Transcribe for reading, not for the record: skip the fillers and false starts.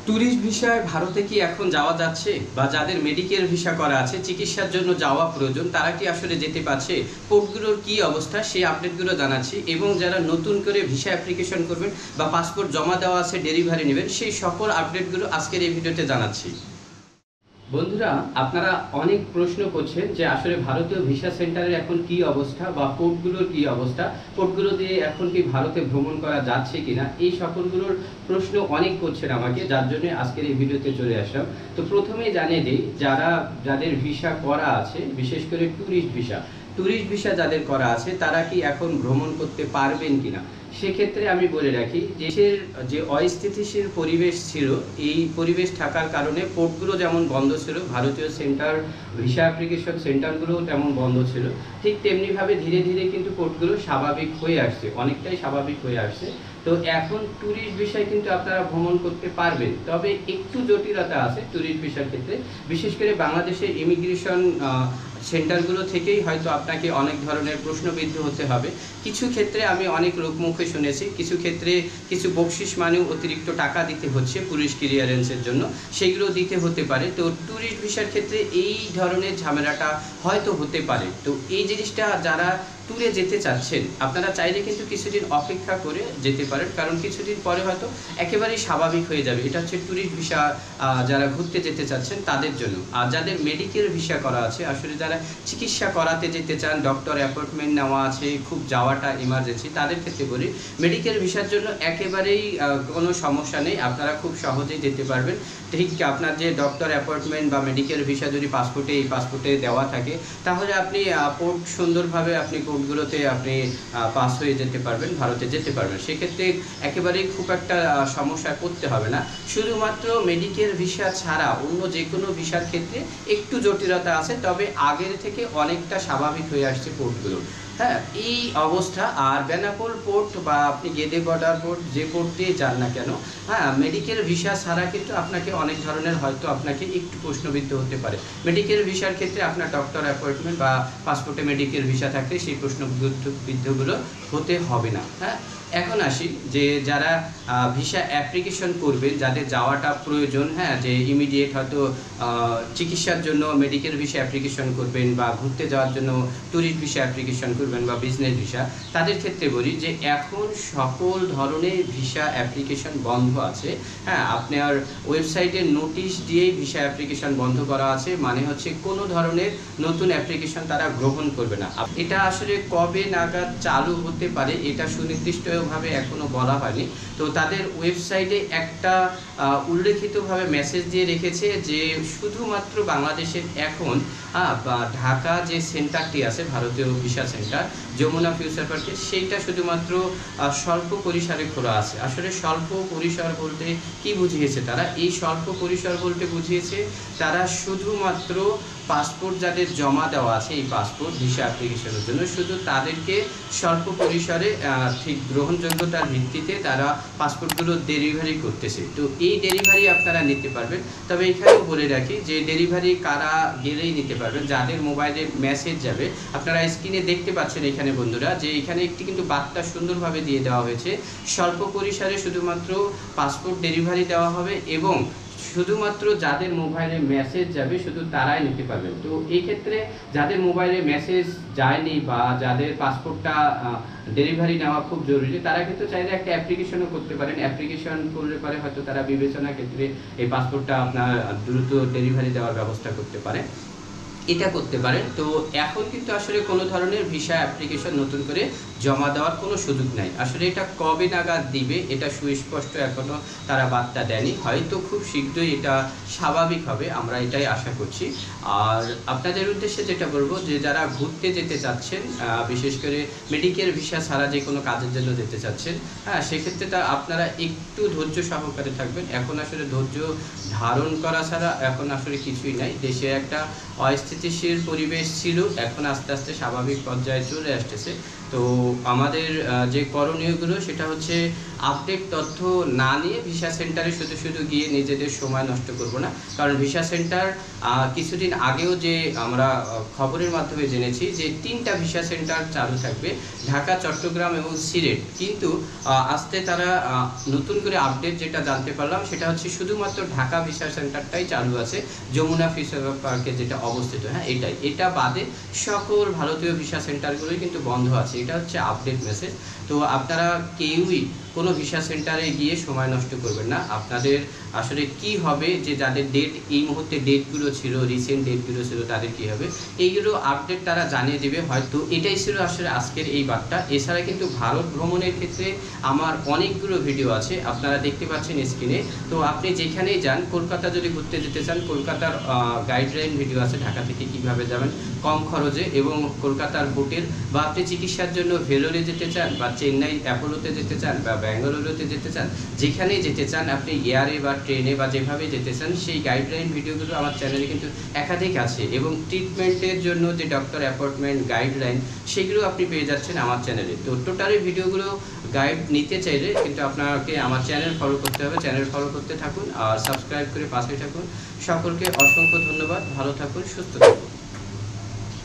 Tourist ভিসায় ভারতে কি এখন যাওয়া যাচ্ছে, বা যাদের মেডিকেল ভিসা করা আছে চিকিৎসার জন্য যাওয়া প্রয়োজন তারা কি আসলে যেতে পারছে? পোর্টগুলোর কি অবস্থা সেই আপডেটগুলো জানাচ্ছি, এবং যারা নতুন করে ভিসা অ্যাপ্লিকেশন করবেন বা পাসপোর্ট জমা দেওয়া আছে ডেলিভারি নেবেন সেই সকল আপডেটগুলো আজকের এই ভিডিওতে জানাচ্ছি। বন্ধুরা, আপনারা অনেক প্রশ্ন করছেন যে আসলে ভারতীয় ভিসা সেন্টারের এখন কি অবস্থা বা পোর্টগুলোর কি অবস্থা, পোর্টগুলো দিয়ে এখন কি ভারতে ভ্রমণ করা যাচ্ছে কিনা, এই সকলগুলোর প্রশ্ন অনেক করছেন আমাকে, যার জন্য আজকের এই ভিডিওতে চলে আসলাম। তো প্রথমেই জানিয়ে দিই, যাদের ভিসা করা আছে, বিশেষ করে ট্যুরিস্ট ভিসা যাদের করা আছে তারা কি এখন ভ্রমণ করতে পারবেন কিনা। সেক্ষেত্রে আমি বলে রাখি, দেশের যে অস্থিতিশীল পরিবেশ ছিল, এই পরিবেশ থাকার কারণে পোর্টগুলো যেমন বন্ধ ছিল, ভারতীয় ভিসা অ্যাপ্লিকেশন সেন্টারগুলোও তেমন বন্ধ ছিল, ঠিক তেমনিভাবে ধীরে ধীরে কিন্তু পোর্টগুলো স্বাভাবিক হয়ে আসছে, অনেকটাই স্বাভাবিক হয়ে আসছে। তো এখন ট্যুরিস্ট ভিসায় কিন্তু আপনারা ভ্রমণ করতে পারবেন, তবে একটু জটিলতা আছে ট্যুরিস্ট ভিসার ক্ষেত্রে। বিশেষ করে বাংলাদেশের ইমিগ্রেশন সেন্টারগুলো থেকেই হয়তো আপনাকে অনেক ধরনের প্রশ্নবিদ্ধ হতে হবে। কিছু ক্ষেত্রে আমি অনেক লোকমুখে শুনেছি, কিছু ক্ষেত্রে কিছু বকশিস মানেও অতিরিক্ত টাকা দিতে হচ্ছে পুলিশ ক্লিয়ারেন্সের জন্য, সেগুলো দিতে হতে পারে। তো ট্যুরিস্ট ভিসার ক্ষেত্রে এই ধরনের ঝামেলাটা হয়তো হতে পারে। তো এই জিনিসটা যারা ট্যুরে যেতে চাচ্ছেন আপনারা চাইলে কিন্তু কিছুদিন অপেক্ষা করে যেতে পারেন, কারণ কিছুদিন পরে হয়তো একেবারেই স্বাভাবিক হয়ে যাবে। এটা হচ্ছে ট্যুরিস্ট ভিসা যারা ঘুরতে যেতে চাচ্ছেন তাদের জন্য। আর যাদের মেডিকেল ভিসা করা আছে, আসলে যারা চিকিৎসা করাতে যেতে চান, ডক্টর অ্যাপয়েন্টমেন্ট নেওয়া আছে, খুব যাওয়াটা ইমার্জেন্সি, তাদের ক্ষেত্রে বলি মেডিকেল ভিসার জন্য একেবারেই কোনো সমস্যা নেই, আপনারা খুব সহজেই যেতে পারবেন। ঠিক আপনার যে ডক্টর অ্যাপয়েন্টমেন্ট বা মেডিকেল ভিসা যদি এই পাসপোর্টে দেওয়া থাকে, তাহলে আপনি পোর্ট সুন্দরভাবে আপনি পোর্টগুলোতে আপনি পাস হয়ে যেতে পারবেন, ভারতে যেতে পারবেন। সেক্ষেত্রে একেবারেই খুব একটা সমস্যায় পড়তে হবে না। শুধুমাত্র মেডিকেল ভিসা ছাড়া অন্য যে কোনো ভিসার ক্ষেত্রে একটু জটিলতা আছে, তবে আগের থেকে অনেকটা স্বাভাবিক হয়ে আসছে পোর্টগুলো। হ্যাঁ, এই অবস্থা। আর বেনাপোল পোর্ট বা আপনি গেদে বর্ডার পোর্ট, যে পোর্ট দিয়ে যান না কেন, হ্যাঁ, মেডিকেল ভিসা ছাড়া কিন্তু আপনাকে অনেক ধরনের হয়তো আপনাকে একটু প্রশ্নবিদ্ধ হতে পারে। মেডিকেল ভিসার ক্ষেত্রে আপনার ডক্টর অ্যাপয়েন্টমেন্ট বা পাসপোর্টে মেডিকেল ভিসা থাকলে সেই প্রশ্নবিদ্ধগুলো হতে হবে না। হ্যাঁ, এখন আসি যে যারা ভিসা অ্যাপ্লিকেশন করবেন, যাদের যাওয়াটা প্রয়োজন, হ্যাঁ, যে ইমিডিয়েট হয়তো চিকিৎসার জন্য মেডিকেল ভিসা অ্যাপ্লিকেশন করবেন বা ঘুরতে যাওয়ার জন্য ট্যুরিস্ট ভিসা অ্যাপ্লিকেশন করবেন বা বিজনেস ভিসা, তাদের ক্ষেত্রে বলি যে এখন সকল ধরনের ভিসা অ্যাপ্লিকেশন বন্ধ আছে। হ্যাঁ, আপনার ওয়েবসাইটের নোটিশ দিয়েই ভিসা অ্যাপ্লিকেশন বন্ধ করা আছে, মানে হচ্ছে কোনো ধরনের নতুন অ্যাপ্লিকেশন তারা গ্রহণ করবে না। এটা আসলে কবে নাগাদ চালু হতে পারে এটা সুনির্দিষ্টভাবে এখনো বলা হয়নি। তো তাদের ওয়েবসাইটে একটা উল্লেখিতভাবে মেসেজ দিয়ে রেখেছে যে শুধুমাত্র বাংলাদেশের এখন ঢাকা যে সেন্টারটি আছে ভারতীয় ভিসা সেন্টার যমুনা ফিউচার পার্কে, সেইটা শুধুমাত্র স্বল্প পরিসরে খোলা আছে। আসলে স্বল্প পরিসর বলতে কি বুঝিয়েছে তারা? এই স্বল্প পরিসর বলতে বুঝিয়েছে তারা শুধুমাত্র পাসপোর্ট যাদের জমা দেওয়া আছে এই পাসপোর্ট ভিসা অ্যাপ্লিকেশনের জন্য, শুধু তাদেরকে স্বল্প পরিসরে ঠিক গ্রহণযোগ্যতার ভিত্তিতে তারা পাসপোর্টগুলো ডেলিভারি করতেছে। তো এই ডেলিভারি আপনারা নিতে পারবেন। তবে এখানেও বলে রাখি যে ডেলিভারি কারা গেলেই নিতে পারবেন, যাদের মোবাইলে মেসেজ যাবে। আপনারা স্ক্রিনে দেখতে পাচ্ছেন এখানে বন্ধুরা যে এখানে একটি কিন্তু বার্তা সুন্দরভাবে দিয়ে দেওয়া হয়েছে, স্বল্প পরিসরে শুধুমাত্র পাসপোর্ট ডেলিভারি দেওয়া হবে এবং শুধুমাত্র যাদের মোবাইলে মেসেজ যাবে শুধু তারাই নিতে পারবেন। তো এই ক্ষেত্রে যাদের মোবাইলে মেসেজ যায়নি বা যাদের পাসপোর্টটা ডেলিভারি নেওয়া খুব জরুরি, তারা কিন্তু চাইলে একটা অ্যাপ্লিকেশনও করতে পারেন। অ্যাপ্লিকেশন করলে পরে হয়তো তারা বিবেচনা ক্ষেত্রে এই পাসপোর্টটা আপনার দ্রুত ডেলিভারি দেওয়ার ব্যবস্থা করতে পারে, এটা করতে পারেন। তো এখন কিন্তু আসলে কোনো ধরনের ভিসা অ্যাপ্লিকেশন নতুন করে জমা দেওয়ার কোনো সুযোগ নাই। আসলে এটা কবে নাগাদ দিবে এটা সুস্পষ্ট এখনও তারা বার্তা দেয়নি, হয়তো খুব শীঘ্রই এটা স্বাভাবিক হবে, আমরা এটাই আশা করছি। আর আপনাদের উদ্দেশ্যে যেটা বলবো যে যারা ঘুরতে যেতে চাচ্ছেন, বিশেষ করে মেডিকেল ভিসা ছাড়া যে কোনো কাজের জন্য যেতে চাচ্ছেন, হ্যাঁ, সেক্ষেত্রে আপনারা একটু ধৈর্য সহকারে থাকবেন। এখন আসলে ধৈর্য ধারণ করা ছাড়া এখন আসলে কিছুই নাই। দেশে একটা অস্থিতিশীল পরিবেশ ছিল, এখন আস্তে আস্তে স্বাভাবিক পর্যায়ে চলে আসতেছে। তো তো আমাদের যে করণীয়গুলো সেটা হচ্ছে আপডেট তথ্য না নিয়ে ভিসা সেন্টারে শুধু শুধু গিয়ে নিজেদের সময় নষ্ট করব না। কারণ ভিসা সেন্টার কিছুদিন আগেও যে আমরা খবরের মাধ্যমে জেনেছি যে 3টা ভিসা সেন্টার চালু থাকবে, ঢাকা, চট্টগ্রাম এবং সিলেট। কিন্তু আজকে তারা নতুন করে আপডেট যেটা জানতে পারলাম সেটা হচ্ছে শুধুমাত্র ঢাকা ভিসা সেন্টারটাই চালু আছে, যমুনা ভিসা পার্কে যেটা অবস্থিত। হ্যাঁ, এটা বাদে সকল ভারতীয় ভিসা সেন্টারগুলোই কিন্তু বন্ধ আছে। এটা হচ্ছে আপডেট মেসেজ। তো আপনারা কেউই কোনো ভিসা সেন্টারে গিয়ে সময় নষ্ট করবেন না। আপনাদের আসলে কি হবে, যে যাদের ডেট এই মুহূর্তে ডেটগুলো ছিল, রিসেন্ট ডেটগুলো ছিল, তাদের কি হবে এইগুলো আপডেট তারা জানিয়ে দেবে হয়তো। এটাই ছিল আসলে আজকের এই বার্তা। এছাড়া কিন্তু ভারত ভ্রমণের ক্ষেত্রে আমার অনেকগুলো ভিডিও আছে, আপনারা দেখতে পাচ্ছেন স্ক্রিনে। তো আপনি যেখানেই যান, কলকাতা যদি ঘুরতে যেতে চান, কলকাতার গাইডলাইন ভিডিও আছে, ঢাকা থেকে কিভাবে যাবেন কম খরচে এবং কলকাতার হোটেল, বা আপনি চিকিৎসার জন্য ভেলোরে যেতে চান, বা চেন্নাই অ্যাপোলোতে যেতে চান, বা ব্যাঙ্গালুরুতে যেতে চান, যেখানেই যেতে চান আপনি এয়ারে বা ট্রেনে বা যেভাবে যেতে চান, সেই গাইডলাইন ভিডিওগুলো আমার চ্যানেলে কিন্তু একাধিক আছে। এবং ট্রিটমেন্টের জন্য যে ডক্টর অ্যাপয়েন্টমেন্ট গাইডলাইন, সেগুলো আপনি পেয়ে যাচ্ছেন আমার চ্যানেলে। তো টোটালি ভিডিওগুলো গাইড নিতে চাইলে কিন্তু আপনাকে আমার চ্যানেল ফলো করতে হবে। চ্যানেল ফলো করতে থাকুন আর সাবস্ক্রাইব করে পাশে থাকুন। সকলকে অসংখ্য ধন্যবাদ। ভালো থাকুন, সুস্থ থাকুন।